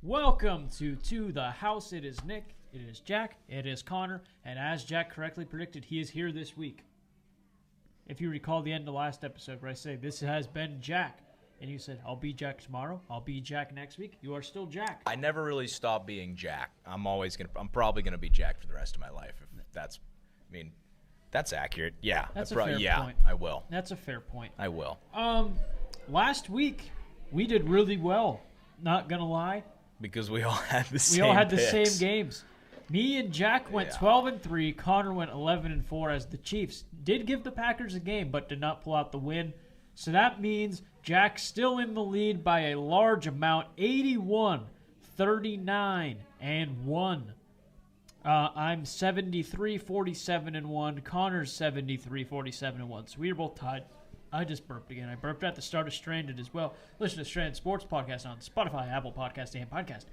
Welcome to the house. It is Nick, it is Jack, it is Connor, and as Jack correctly predicted, he is here this week. If you recall the end of last episode where I say, this has been Jack, and you said, I'll be Jack tomorrow, I'll be Jack next week, you are still Jack. I never really stopped being Jack. I'm probably gonna be Jack for the rest of my life. If that's accurate. Yeah. That's a fair point. I will. That's a fair point. I will. Last week, we did really well, not gonna lie. Because we all had the same We all had picks. the same games. Me and Jack went 12-3. Connor went 11-4 as the Chiefs did give the Packers a game, but did not pull out the win. So that means Jack's still in the lead by a large amount, 81-39-1. I'm 73-47-1. Connor's 73-47-1. So we were both tied. I just burped again. I burped at the start of Stranded as well. Listen to Stranded Sports Podcast on Spotify, Apple Podcast, and Podcast.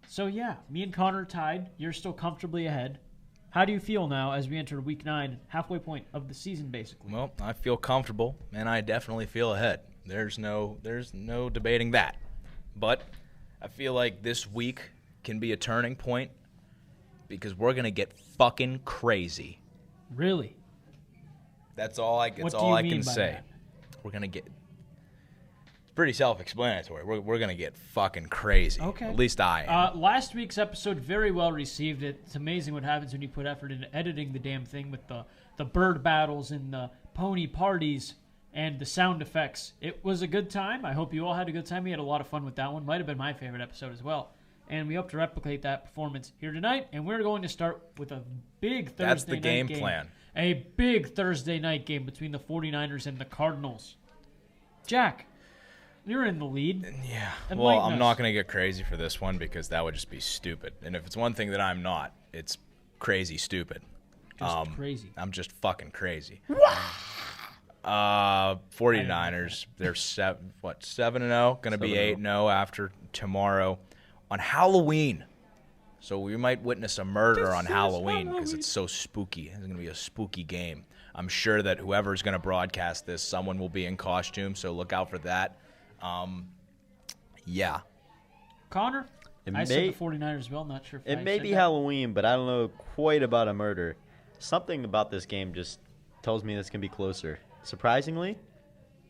So, yeah, me and Connor are tied. You're still comfortably ahead. How do you feel now as we enter Week 9, halfway point of the season, basically? Well, I feel comfortable, and I definitely feel ahead. There's no debating that. But I feel like this week can be a turning point because we're going to get fucking crazy. Really? That's all I can say. That? We're going to get – pretty self-explanatory. We're going to get fucking crazy. Okay. At least I am. Last week's episode, very well received. It's amazing what happens when you put effort into editing the damn thing with the bird battles and the pony parties and the sound effects. It was a good time. I hope you all had a good time. We had a lot of fun with that one. Might have been my favorite episode as well. And we hope to replicate that performance here tonight. And we're going to start with a big Thursday night game. That's the game plan. A big Thursday night game between the 49ers and the Cardinals. Jack, you're in the lead. Yeah. Enlighten Well, I'm us. not going to get crazy for this one because that would just be stupid. And if it's one thing that I'm not, it's crazy stupid. Just crazy. I'm just fucking crazy. 49ers, they're 7-0, going to be 8-0 after tomorrow on Halloween. So we might witness a murder on Halloween because it's so spooky. It's going to be a spooky game. I'm sure that whoever's going to broadcast this, someone will be in costume, so look out for that. Yeah. Connor? I said the 49ers as well. Not sure if it may be Halloween, but I don't know quite about a murder. Something about this game just tells me it's going to be closer. Surprisingly,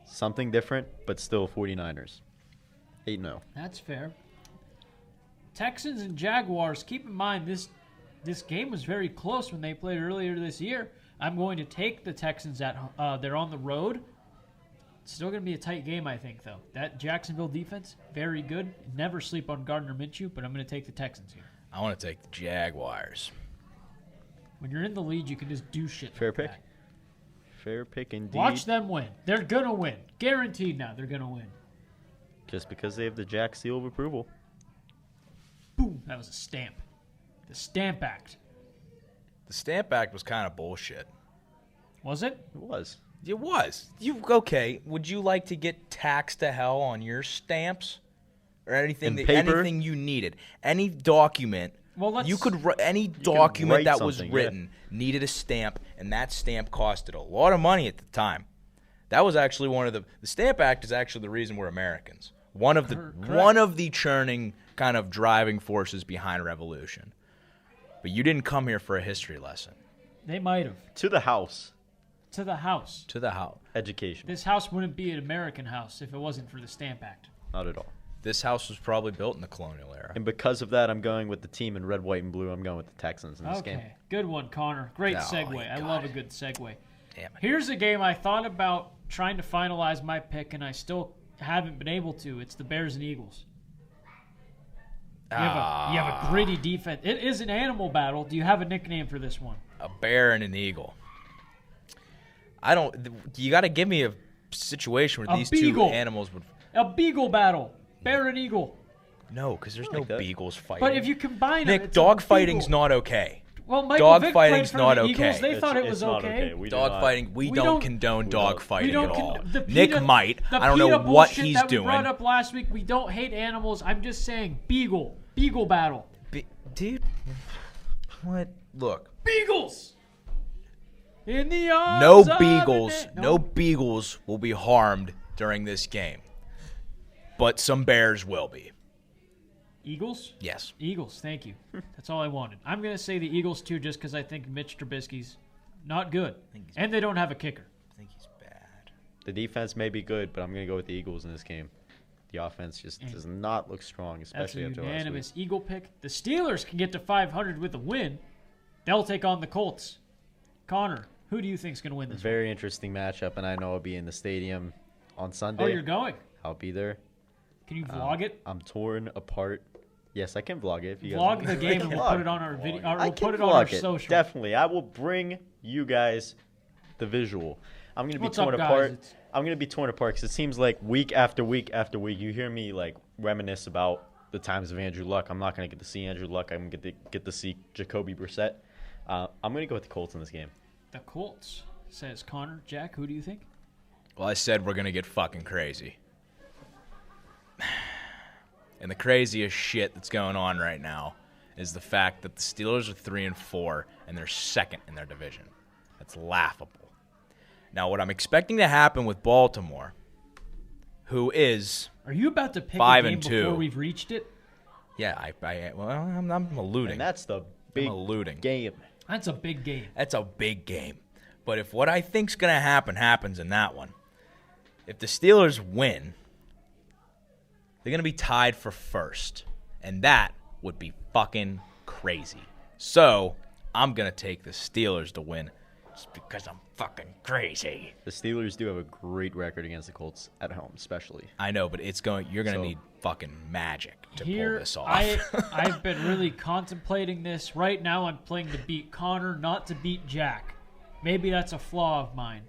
something different, but still 49ers. 8-0. That's fair. Texans and Jaguars, keep in mind this game was very close when they played earlier this year. I'm going to take the Texans they're on the road. It's still going to be a tight game, I think, though. That Jacksonville defense, very good. Never sleep on Gardner Minshew, but I'm going to take the Texans here. I want to take the Jaguars. When you're in the lead, you can just do shit Fair like pick. that. Fair pick indeed. Watch them win. They're going to win. Guaranteed now they're going to win. Just because they have the Jack seal of approval. Boom. That was a stamp. The Stamp Act. The Stamp Act was kind of bullshit. Was it? It was. It was. Okay, would you like to get taxed to hell on your stamps? Or anything anything you needed? Any document any document that was written needed a stamp, and that stamp costed a lot of money at the time. That was actually one of the Stamp Act is actually the reason we're Americans. One of the churning kind of driving forces behind revolution. But you didn't come here for a history lesson. They might have. To the house. To the house. To the house. Education. This house wouldn't be an American house if it wasn't for the Stamp Act. Not at all. This house was probably built in the colonial era. And because of that, I'm going with the team in red, white, and blue. I'm going with the Texans in this game. Okay, good one, Connor. Great Oh, segue. I love a good segue. Damn it. Here's a game I thought about trying to finalize my pick, and I still haven't been able to. It's the Bears and Eagles. You have a gritty defense. It is an animal battle. Do you have a nickname for this one? A bear and an eagle. You got to give me a situation where these two animals would. A beagle battle. Bear and eagle. No, because there's no beagles fighting. But if you combine Nick, them, it's dog a fighting's beagle. not okay. Well, Michael Vick played fighting's for not the Eagles. okay. They thought it was not okay. Dog fighting, we don't condone dog fighting at all. Nick might. I don't know what he's that doing. We brought up last week. We don't hate animals. I'm just saying beagle battle. Dude, what? Look. Beagles. In the arms No beagles will be harmed during this game. But some bears will be. Eagles? Yes. Eagles, thank you. That's all I wanted. I'm going to say the Eagles, too, just because I think Mitch Trubisky's not good. And they don't have a kicker. I think he's bad. The defense may be good, but I'm going to go with the Eagles in this game. The offense just does not look strong, especially after last week. That's a unanimous Eagle pick. The Steelers can get to 500 with a win. They'll take on the Colts. Connor, who do you think is going to win this Very interesting matchup, and I know I'll be in the stadium on Sunday. Oh, you're going? I'll be there. Can you vlog it? I'm torn apart. Yes, I can vlog it. If you vlog guys the game and we'll put it on our video. We'll put it on our social. Definitely. I will bring you guys the visual. I'm going to be torn apart. I'm going to be torn apart because it seems like week after week after week, you hear me like reminisce about the times of Andrew Luck. I'm not going to get to see Andrew Luck. I'm going to get to see Jacoby Brissett. I'm going to go with the Colts in this game. The Colts, says Connor. Jack, who do you think? Well, I said we're going to get fucking crazy. And the craziest shit that's going on right now is the fact that the Steelers are 3-4 and they're second in their division. That's laughable. Now, what I'm expecting to happen with Baltimore, who is Are you about to pick 5-2 a game before we've reached it? Yeah, I'm alluding. And that's the big game. That's a big game. That's a big game. But if what I think's going to happen happens in that one, if the Steelers win, they're going to be tied for first. And that would be fucking crazy. So I'm going to take the Steelers to win just because I'm fucking crazy. The Steelers do have a great record against the Colts at home, especially. I know, but you're going to need fucking magic to pull this off. I've been really contemplating this. Right now I'm playing to beat Connor, not to beat Jack. Maybe that's a flaw of mine.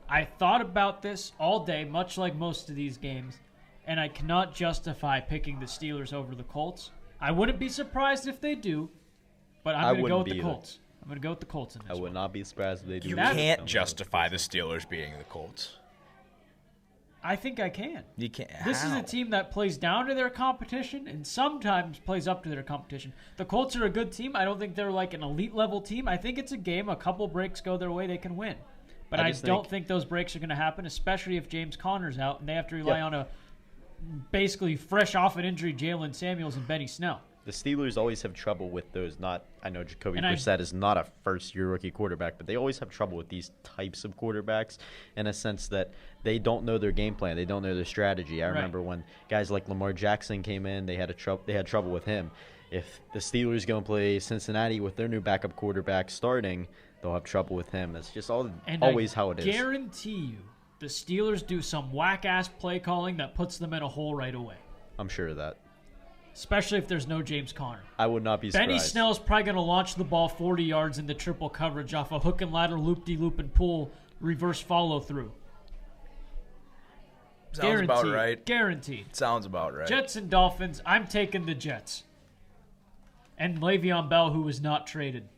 I thought about this all day, much like most of these games, and I cannot justify picking the Steelers over the Colts. I wouldn't be surprised if they do, but I'm going to go with the Colts. I'm going to go with the Colts in this I would not be surprised if they do. You can't justify the Steelers beating the Colts. I think I can. You can't. This is a team that plays down to their competition and sometimes plays up to their competition. The Colts are a good team. I don't think they're like an elite level team. I think it's a game. A couple breaks go their way, they can win. But I don't think those breaks are going to happen, especially if James Conner's out and they have to rely on a basically fresh off an injury Jalen Samuels and Benny Snell. The Steelers always have trouble with those. I know Jacoby Brissett is not a first-year rookie quarterback, but they always have trouble with these types of quarterbacks in a sense that they don't know their game plan. They don't know their strategy. I remember when guys like Lamar Jackson came in, they had trouble with him. If the Steelers go and play Cincinnati with their new backup quarterback starting, they'll have trouble with him. That's just always how it is. I guarantee you the Steelers do some whack-ass play calling that puts them in a hole right away. I'm sure of that. Especially if there's no James Conner. I would not be surprised. Benny Snell's probably going to launch the ball 40 yards into triple coverage off a hook and ladder, loop-de-loop and pull, reverse follow-through. Sounds about right. Guaranteed. Sounds about right. Jets and Dolphins, I'm taking the Jets. And Le'Veon Bell, who was not traded.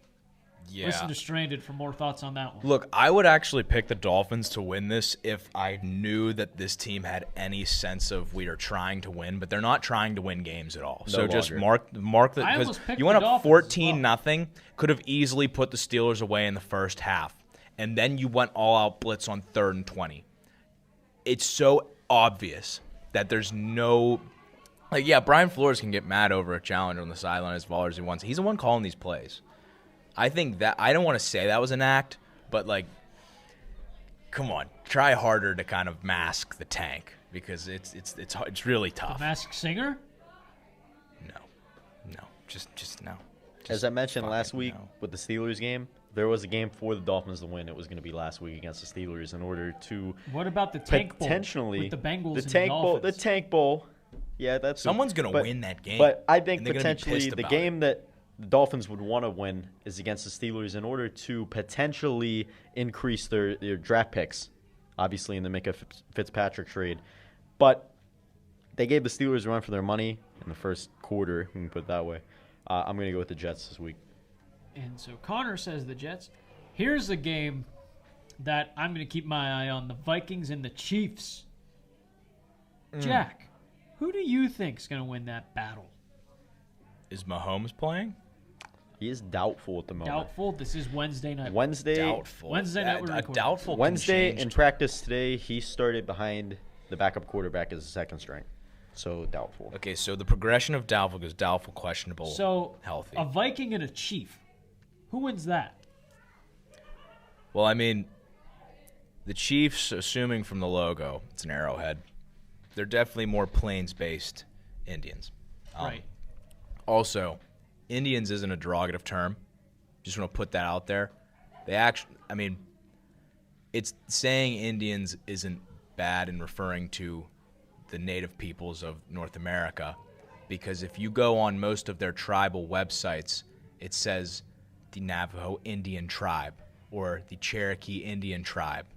Yeah. Listen to Stranded for more thoughts on that one. Look, I would actually pick the Dolphins to win this if I knew that this team had any sense of we are trying to win, but they're not trying to win games at all. So just mark the because you went up 14-0, could have easily put the Steelers away in the first half, and then you went all out blitz on 3rd and 20. It's so obvious that there's no Brian Flores can get mad over a challenge on the sideline as far as he wants. He's the one calling these plays. I think that I don't want to say that was an act, but come on, try harder to kind of mask the tank because it's really tough. The Masked Singer? No, just no. As I mentioned last week with the Steelers game, there was a game for the Dolphins to win. It was going to be last week against the Steelers in order to What about the Tank Bowl with the Bengals and the Dolphins? The Tank Bowl. Yeah, that's someone's going to win that game. But I think potentially the game that the Dolphins would want to win is against the Steelers in order to potentially increase their draft picks, obviously in the Micah Fitzpatrick trade. But they gave the Steelers a run for their money in the first quarter, we can put it that way. I'm going to go with the Jets this week. And so Connor says the Jets. Here's a game that I'm going to keep my eye on, the Vikings and the Chiefs. Jack, who do you think is going to win that battle? Is Mahomes playing? He is doubtful at the moment. Doubtful? This is Wednesday night. Doubtful. Wednesday night we're recording. Doubtful. Wednesday in practice today, he started behind the backup quarterback as a second string. So doubtful. Okay, so the progression of doubtful goes doubtful, questionable, healthy. A Viking and a Chief. Who wins that? Well, I mean, the Chiefs, assuming from the logo, it's an arrowhead. They're definitely more plains-based Indians. Right. Also, Indians isn't a derogative term. Just want to put that out there. It's saying Indians isn't bad in referring to the native peoples of North America, because if you go on most of their tribal websites, it says the Navajo Indian tribe or the Cherokee Indian tribe.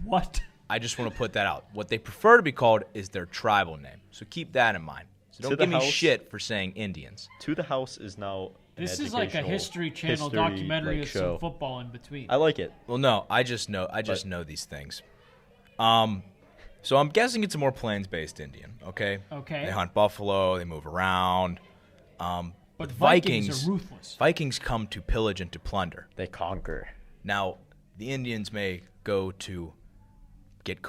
What? I just want to put that out. What they prefer to be called is their tribal name. So keep that in mind. So don't give me shit for saying Indians. To the House is now This is like a History Channel documentary with some football in between. I like it. Well, no, I just know these things. So I'm guessing it's a more plains-based Indian, okay? Okay. They hunt buffalo, they move around. But Vikings are ruthless. Vikings come to pillage and to plunder. They conquer. Now, the Indians may go to make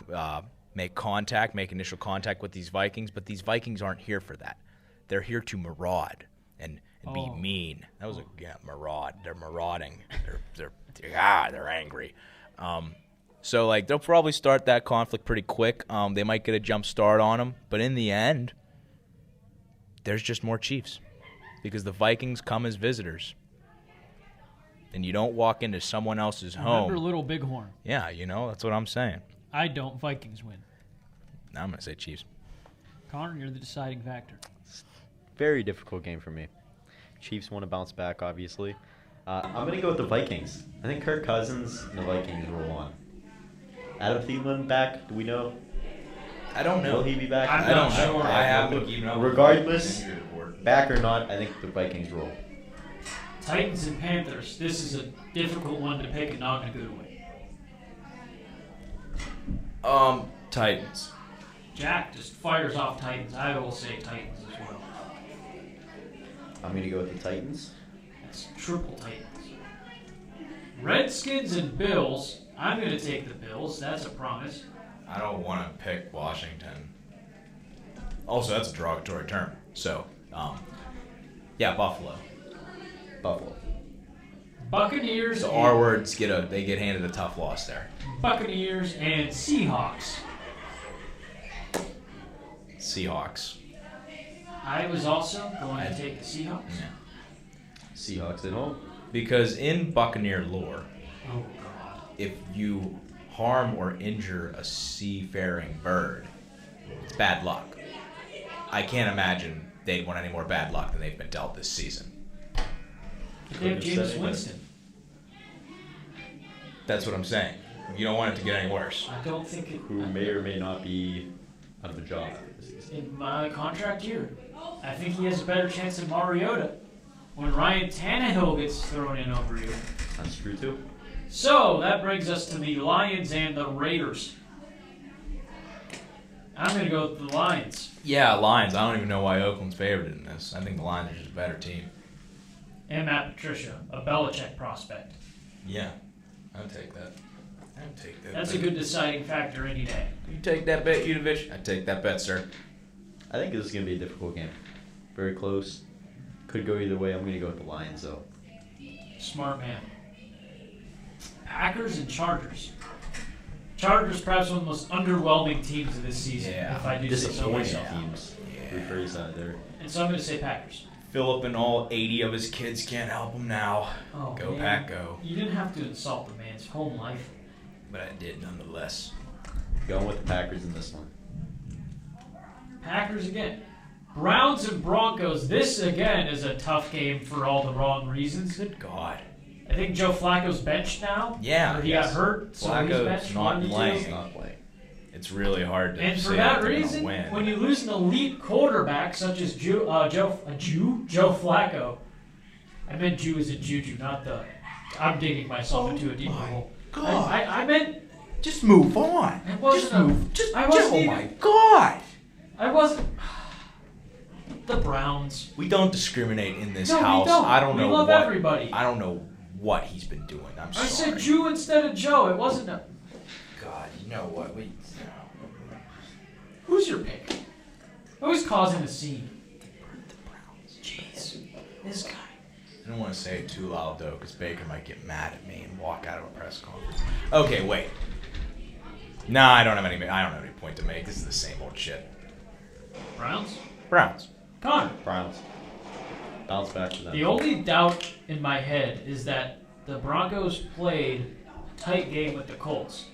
initial contact with these Vikings, but these Vikings aren't here for that. They're here to maraud and be mean. That was maraud. They're marauding. They're angry. So like they'll probably start that conflict pretty quick. They might get a jump start on them, but in the end, there's just more Chiefs because the Vikings come as visitors, and you don't walk into someone else's home. Remember Little Bighorn? Yeah, that's what I'm saying. I don't. Vikings win. Now I'm gonna say Chiefs. Connor, you're the deciding factor. Very difficult game for me. Chiefs want to bounce back, obviously. I'm going to go with the Vikings. I think Kirk Cousins and the Vikings roll on. Adam Thielen back? Do we know? I don't know. Will he be back? I'm not sure. I haven't keeping up. Regardless, back or not, I think the Vikings roll. Titans and Panthers. This is a difficult one to pick and not in a good way. Titans. Jack just fires off Titans. I will say Titans as well. I'm going to go with the Titans. That's triple Titans. Redskins and Bills. I'm going to take the Bills. That's a promise. I don't want to pick Washington. Also, that's a derogatory term. So, Buffalo. Buccaneers. The R words get handed a tough loss there. Buccaneers and Seahawks. Seahawks. I was also going to take the Seahawks. Yeah. Seahawks at home. Because in Buccaneer lore, oh God, if you harm or injure a seafaring bird, it's bad luck. I can't imagine they'd want any more bad luck than they've been dealt this season. They have James Winston. That's what I'm saying. You don't want it to get any worse. I don't think it... Who may or may not be out of a job this season. In my contract year, I think he has a better chance than Mariota when Ryan Tannehill gets thrown in over you. That's true, too. So, that brings us to the Lions and the Raiders. I'm going to go with the Lions. Yeah, Lions. I don't even know why Oakland's favored in this. I think the Lions are just a better team. And Matt Patricia, a Belichick prospect. Yeah, I'd take that. That's a good deciding factor any day. You take that bet, Udovich? I take that bet, sir. I think this is going to be a difficult game. Very close. Could go either way. I'm going to go with the Lions, though. Smart man. Packers and Chargers. Chargers perhaps one of the most underwhelming teams of this season, if I do say so myself. Teams. Rephrase that there. And so I'm going to say Packers. Philip and all 80 of his kids can't help him now. Oh, go, man. Pack, go. You didn't have to insult the man's home life. But I did nonetheless. Going with the Packers in this one. Packers again. Browns and Broncos. This, again, is a tough game for all the wrong reasons. Good God. I think Joe Flacco's benched now. Yeah. Or he got hurt, so he's benched. Not playing. It's really hard to And for that reason, when you lose an elite quarterback such as Joe Flacco, I meant Jew as in Juju, not the... I'm digging myself into a deeper hole. God. I meant... Just move on. Oh my God. I wasn't... The Browns. We don't discriminate in this house. We don't. I don't know. We love everybody. I don't know what he's been doing. I'm sorry. I said Jew instead of Joe. It wasn't a... God, you know what? Who's your pick? Who's causing the scene? The Browns. Jeez. This guy. I don't want to say it too loud, though, because Baker might get mad at me and walk out of a press conference. Okay, wait. Nah, I don't have any point to make. This is the same old shit. Browns? Browns. Connor. Browns. Bounce back to them. The only doubt in my head is that the Broncos played a tight game with the Colts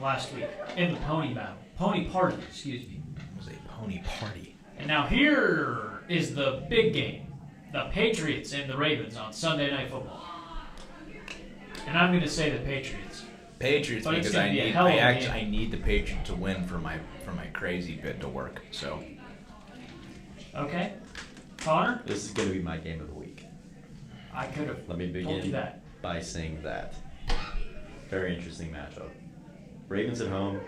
last week in the pony battle. Pony party, excuse me. It was a pony party. And now here is the big game. The Patriots and the Ravens on Sunday Night Football. And I'm going to say the Patriots. Patriots, but because I need the Patriots to win for my crazy bit to work. So. Okay. Connor? This is going to be my game of the week. I could have. Let me begin by saying that. Very interesting matchup. Ravens at home.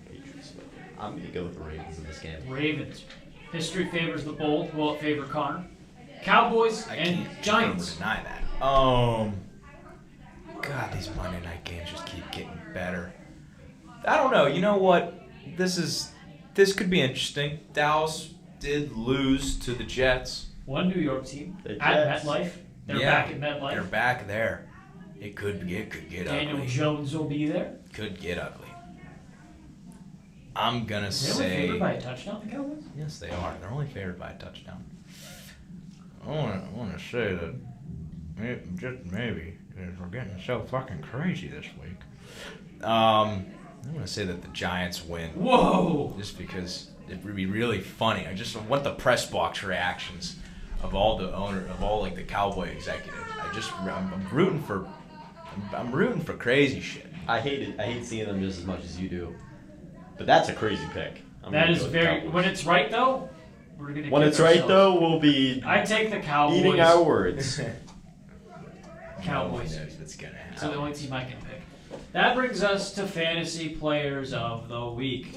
Patriots. I'm going to go with the Ravens in this game. Ravens. History favors the bold. Will it favor Connor? Cowboys and Giants. Deny that. God, these Monday night games just keep getting better. I don't know. You know what? This could be interesting. Dallas did lose to the Jets. One New York team at MetLife. They're back at MetLife. They're back there. It could get Daniel ugly. Jones will be there. Could get ugly. I'm gonna say. They're only favored by a touchdown, the Cowboys? Yes, they are. They're only favored by a touchdown. I want to say that just maybe because we're getting so fucking crazy this week. I want to say that the Giants win. Whoa! Just because it would be really funny. I just want the press box reactions of all the the Cowboy executives. I'm rooting for crazy shit. I hate seeing them just as much as you do. But that's a crazy pick. That is very. When it's right though, we're gonna. When it's right though, we'll be. I take the Cowboys. Eating our words. Cowboys. That's gonna happen. So the only team I can pick. That brings us to fantasy players of the week.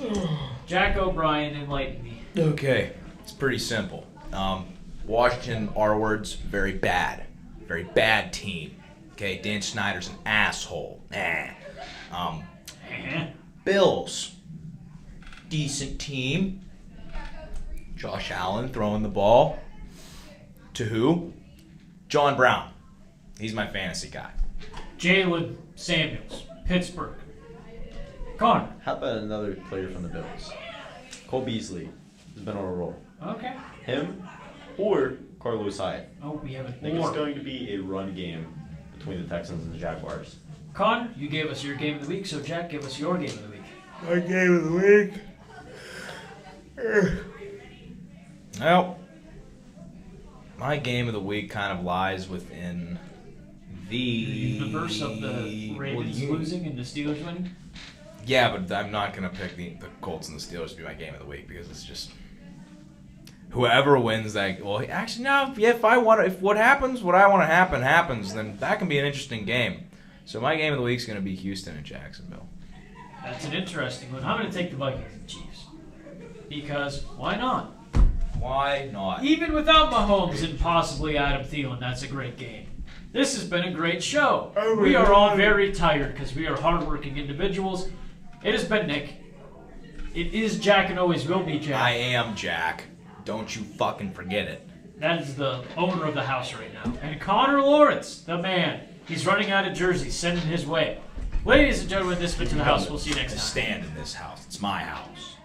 Jack O'Brien, enlighten me. Okay, it's pretty simple. Washington, our words, very bad team. Okay, Dan Snyder's an asshole. Bills, decent team. Josh Allen throwing the ball. To who? John Brown. He's my fantasy guy. Jalen Samuels, Pittsburgh. Connor. How about another player from the Bills? Cole Beasley has been on a roll. Okay. Him or Carlos Hyde. Oh, we have a I think it's going to be a run game between the Texans and the Jaguars. Connor, you gave us your game of the week, so Jack, give us your game of the week. My game of the week? Well, my game of the week kind of lies within the universe of the Ravens losing and the Steelers winning? Yeah, but I'm not going to pick the Colts and the Steelers to be my game of the week because it's just whoever wins that. Well, actually, no. If I want to happens, then that can be an interesting game. So my game of the week is going to be Houston and Jacksonville. That's an interesting one. I'm going to take the Vikings and Chiefs because why not? Why not? Even without Mahomes and possibly Adam Thielen, that's a great game. This has been a great show. We are all very tired because we are hardworking individuals. It has been Nick. It is Jack and always will be Jack. I am Jack. Don't you fucking forget it. That is the owner of the house right now. And Connor Lawrence, the man. He's running out of jerseys. Send it his way. Ladies and gentlemen, this has been To The House. We'll see you next time. I stand in this house. It's my house.